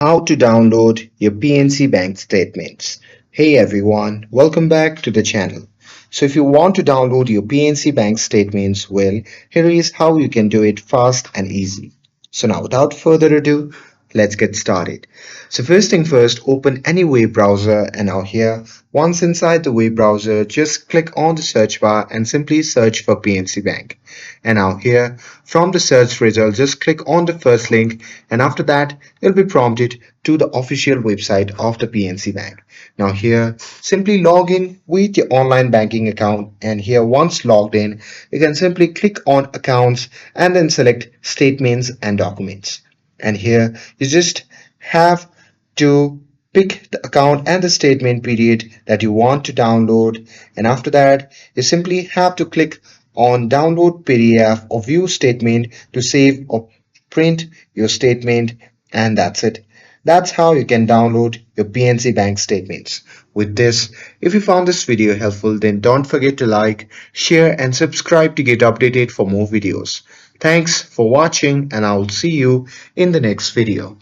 How to download your PNC Bank statements. Hey everyone, welcome back to the channel. So if you want to download your PNC Bank statements, well, here is how you can do it fast and easy. So now without further ado, let's get started. So first thing first, open any web browser and now here, once inside the web browser, just click on the search bar and simply search for PNC Bank. And now here, from the search result, just click on the first link and after that, you'll be prompted to the official website of the PNC Bank. Now here, simply log in with your online banking account and here once logged in, you can simply click on accounts and then select statements and documents. And here you just have to pick the account and the statement period that you want to download, and after that you simply have to click on download PDF or view statement to save or print your statement, and that's it. That's how you can download your PNC Bank statements. With this, if you found this video helpful, then don't forget to like, share and subscribe to get updated for more videos. Thanks for watching and I'll see you in the next video.